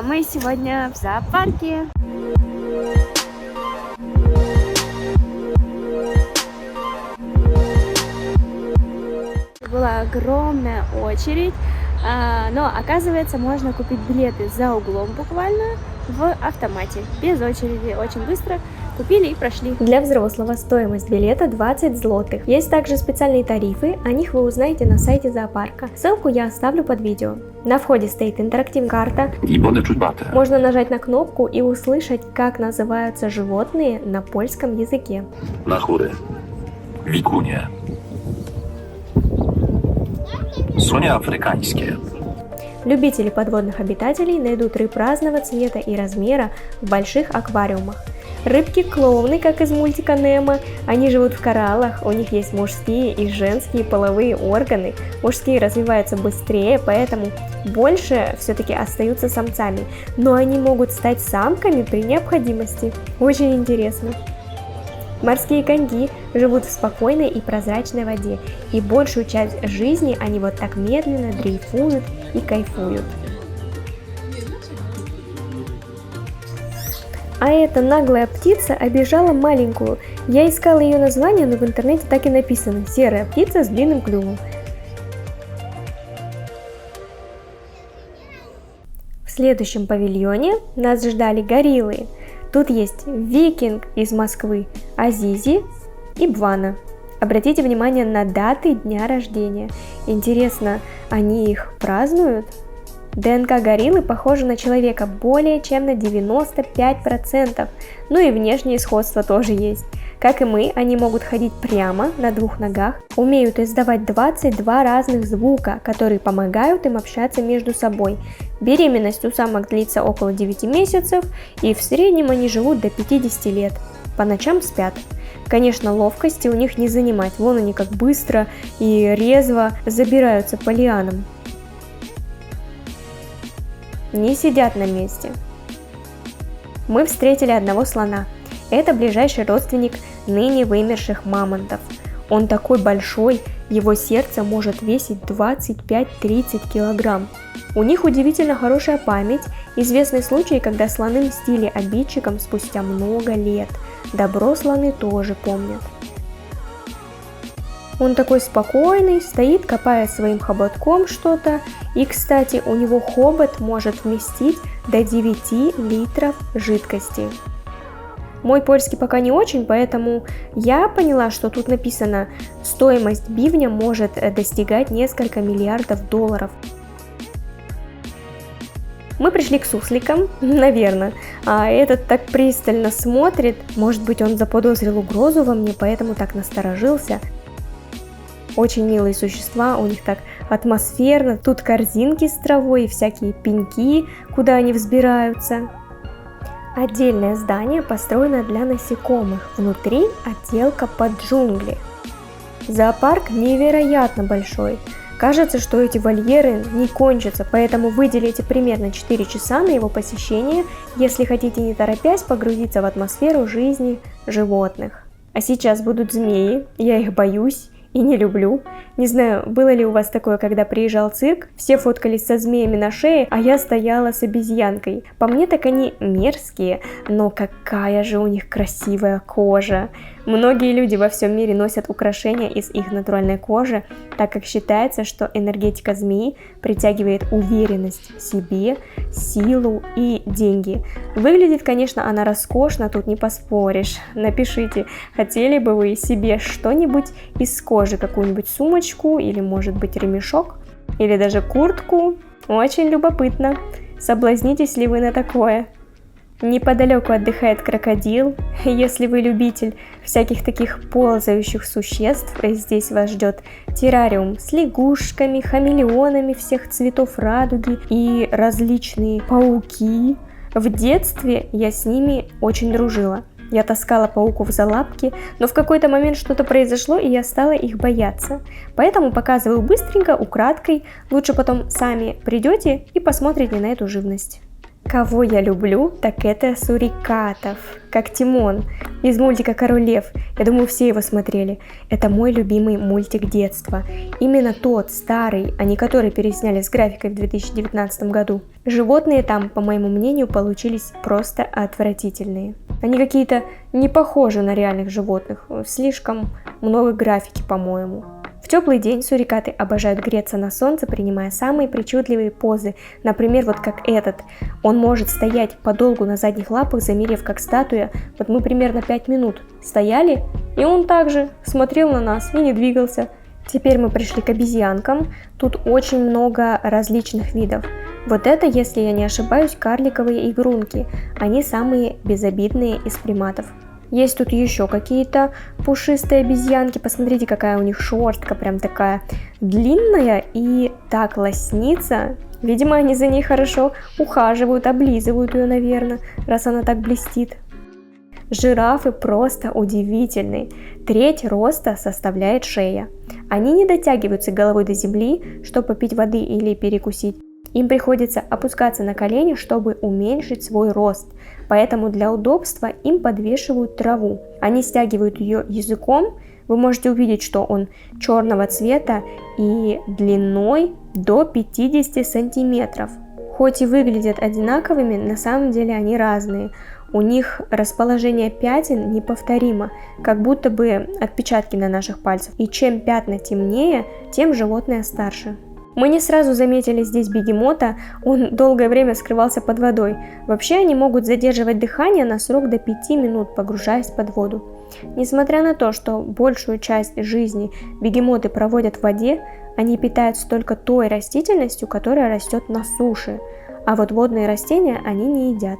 Мы сегодня в зоопарке. Была огромная очередь, но оказывается можно купить билеты за углом буквально в автомате, без очереди, очень быстро. Купили и прошли. Для взрослого стоимость билета 20 злотых. Есть также специальные тарифы, о них вы узнаете на сайте зоопарка. Ссылку я оставлю под видео. На входе стоит интерактивная карта. Можно нажать на кнопку и услышать, как называются животные на польском языке. Лахуры, викуня, сони африканские. Любители подводных обитателей найдут рыб разного цвета и размера в больших аквариумах. Рыбки-клоуны, как из мультика Немо, они живут в кораллах, у них есть мужские и женские половые органы. Мужские развиваются быстрее, поэтому больше все-таки остаются самцами, но они могут стать самками при необходимости. Очень интересно. Морские коньки живут в спокойной и прозрачной воде, и большую часть жизни они вот так медленно дрейфуют и кайфуют. А эта наглая птица обижала маленькую. Я искала ее название, но в интернете так и написано: серая птица с длинным клювом. В следующем павильоне нас ждали гориллы. Тут есть Викинг из Москвы, Азизи и Бвана. Обратите внимание на даты дня рождения. Интересно, они их празднуют? ДНК гориллы похожа на человека более чем на 95%, ну и внешнее сходство тоже есть. Как и мы, они могут ходить прямо на двух ногах, умеют издавать 22 разных звука, которые помогают им общаться между собой. Беременность у самок длится около 9 месяцев, и в среднем они живут до 50 лет. По ночам спят. Конечно, ловкости у них не занимать, вон они как быстро и резво забираются по лианам. Не сидят на месте. Мы встретили одного слона. Это ближайший родственник ныне вымерших мамонтов. Он такой большой, его сердце может весить 25-30 килограмм. У них удивительно хорошая память. Известны случаи, когда слоны мстили обидчикам спустя много лет. Добро слоны тоже помнят. Он такой спокойный, стоит, копает своим хоботком что-то. И, кстати, у него хобот может вместить до 9 литров жидкости. Мой польский пока не очень, поэтому я поняла, что тут написано: стоимость бивня может достигать несколько миллиардов долларов. Мы пришли к сусликам, наверное, а этот так пристально смотрит. Может быть, он заподозрил угрозу во мне, поэтому так насторожился. Очень милые существа, у них так атмосферно. Тут корзинки с травой и всякие пеньки, куда они взбираются. Отдельное здание построено для насекомых. Внутри отделка под джунгли. Зоопарк невероятно большой. Кажется, что эти вольеры не кончатся, поэтому выделите примерно 4 часа на его посещение, если хотите не торопясь погрузиться в атмосферу жизни животных. А сейчас будут змеи, я их боюсь и не люблю. Не знаю, было ли у вас такое, когда приезжал цирк, все фоткались со змеями на шее, а я стояла с обезьянкой. По мне так они мерзкие, но какая же у них красивая кожа. Многие люди во всем мире носят украшения из их натуральной кожи, так как считается, что энергетика змеи притягивает уверенность в себе, силу и деньги. Выглядит, конечно, она роскошно, тут не поспоришь. Напишите, хотели бы вы себе что-нибудь из кожи, какую-нибудь сумочку или, может быть, ремешок, или даже куртку. Очень любопытно. Соблазнитесь ли вы на такое? Неподалеку отдыхает крокодил. Если вы любитель всяких таких ползающих существ, здесь вас ждет террариум с лягушками, хамелеонами всех цветов радуги и различные пауки. В детстве я с ними очень дружила. Я таскала пауков за лапки, но в какой-то момент что-то произошло, и я стала их бояться. Поэтому показываю быстренько, украдкой. Лучше потом сами придете и посмотрите на эту живность. Кого я люблю, так это сурикатов, как Тимон из мультика «Король Лев». Я думаю, все его смотрели. Это мой любимый мультик детства. Именно тот, старый, а не который пересняли с графикой в 2019 году. Животные там, по моему мнению, получились просто отвратительные. Они какие-то не похожи на реальных животных. Слишком много графики, по-моему. В теплый день сурикаты обожают греться на солнце, принимая самые причудливые позы. Например, вот как этот. Он может стоять подолгу на задних лапах, замерев как статуя. Вот мы примерно 5 минут стояли, и он также смотрел на нас и не двигался. Теперь мы пришли к обезьянкам. Тут очень много различных видов. Вот это, если я не ошибаюсь, карликовые игрунки. Они самые безобидные из приматов. Есть тут еще какие-то пушистые обезьянки. Посмотрите, какая у них шерстка, прям такая длинная и так лоснится. Видимо, они за ней хорошо ухаживают, облизывают ее, наверное, раз она так блестит. Жирафы просто удивительные. Треть роста составляет шея. Они не дотягиваются головой до земли, чтобы попить воды или перекусить. Им приходится опускаться на колени, чтобы уменьшить свой рост. Поэтому для удобства им подвешивают траву. Они стягивают ее языком. Вы можете увидеть, что он черного цвета и длиной до 50 сантиметров. Хоть и выглядят одинаковыми, на самом деле они разные. У них расположение пятен неповторимо, как будто бы отпечатки на наших пальцах. И чем пятна темнее, тем животное старше. Мы не сразу заметили здесь бегемота, он долгое время скрывался под водой. Вообще они могут задерживать дыхание на срок до 5 минут, погружаясь под воду. Несмотря на то, что большую часть жизни бегемоты проводят в воде, они питаются только той растительностью, которая растет на суше, а вот водные растения они не едят.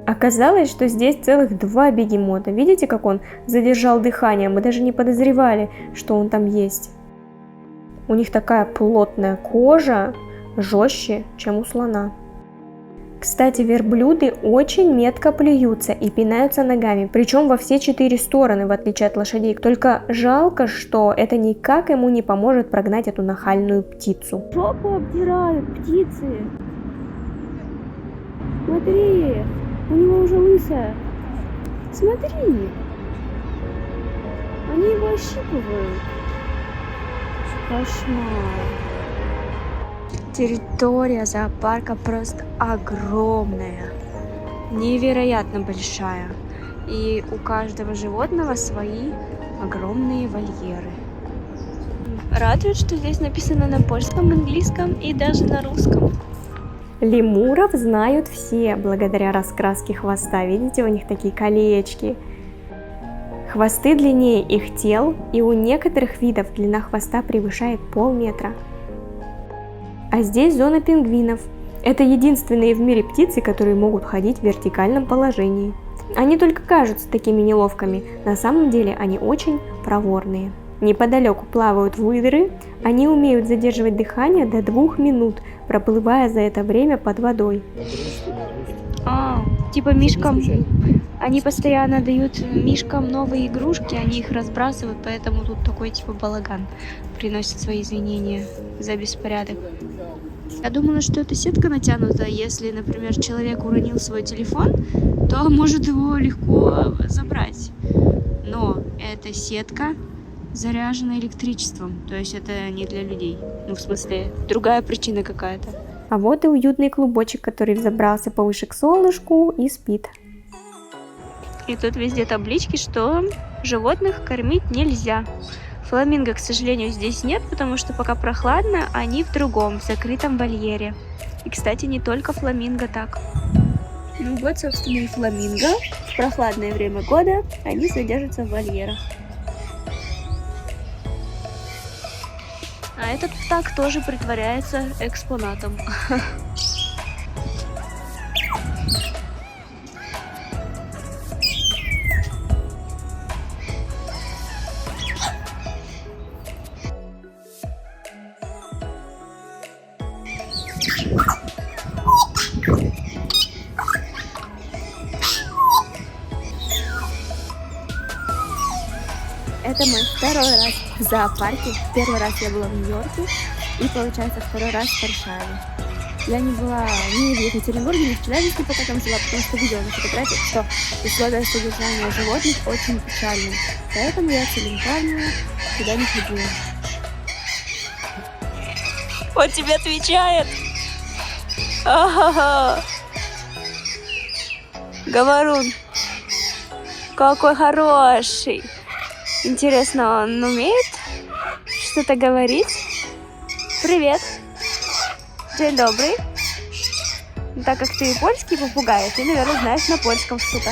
Оказалось, что здесь целых 2 бегемота. Видите, как он задержал дыхание? Мы даже не подозревали, что он там есть. У них такая плотная кожа, жестче, чем у слона. Кстати, верблюды очень метко плюются и пинаются ногами, причем во все 4 стороны, в отличие от лошадей. Только жалко, что это никак ему не поможет прогнать эту нахальную птицу. Жопу обдирают птицы. Смотри. У него уже лысая. Смотри. Они его ощипывают. Кошмар. Территория зоопарка просто огромная. Невероятно большая. И у каждого животного свои огромные вольеры. Радует, что здесь написано на польском, английском и даже на русском. Лемуров знают все благодаря раскраске хвоста. Видите, у них такие колечки. Хвосты длиннее их тел, и у некоторых видов длина хвоста превышает полметра. А здесь зона пингвинов. Это единственные в мире птицы, которые могут ходить в вертикальном положении. Они только кажутся такими неловкими, на самом деле они очень проворные. Неподалеку плавают выдры, они умеют задерживать дыхание до 2 минут, проплывая за это время под водой. Типа мишкам, они постоянно дают мишкам новые игрушки, они их разбрасывают, поэтому тут такой типа балаган. Приносят свои извинения за беспорядок. Я думала, что это сетка натянута, если, например, человек уронил свой телефон, то может его легко забрать. Но эта сетка заряжена электричеством, то есть это не для людей. Ну, в смысле, другая причина какая-то. А вот и уютный клубочек, который взобрался повыше к солнышку и спит. И тут везде таблички, что животных кормить нельзя. Фламинго, к сожалению, здесь нет, потому что пока прохладно, они в другом, в закрытом вольере. И, кстати, не только фламинго так. Ну вот, собственно, и фламинго. В прохладное время года они содержатся в вольерах. А этот птак тоже притворяется экспонатом. Это мой второй раз в зоопарке. Первый раз я была в Нью-Йорке, и, получается, второй раз в Варшаве. Я не была ни в Екатеринбурге, ни в Челябинске, пока там жила, потому что видела на фотографиях, что условия содержания животных очень печальные. Поэтому я целенаправленно туда не ходила. Он тебе отвечает. Ага. Говорун. Какой хороший. Интересно, он умеет что-то говорить? Привет. День добрый. Так как ты польский попугай, ты, наверное, знаешь на польском что-то.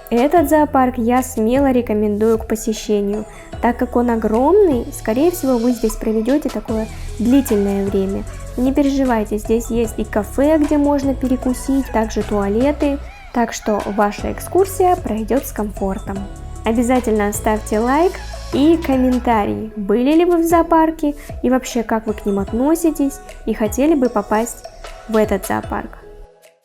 Этот зоопарк я смело рекомендую к посещению, так как он огромный, скорее всего вы здесь проведете такое длительное время. Не переживайте, здесь есть и кафе, где можно перекусить, также туалеты, так что ваша экскурсия пройдет с комфортом. Обязательно оставьте лайк и комментарий, были ли вы в зоопарке и вообще как вы к ним относитесь и хотели бы попасть в этот зоопарк.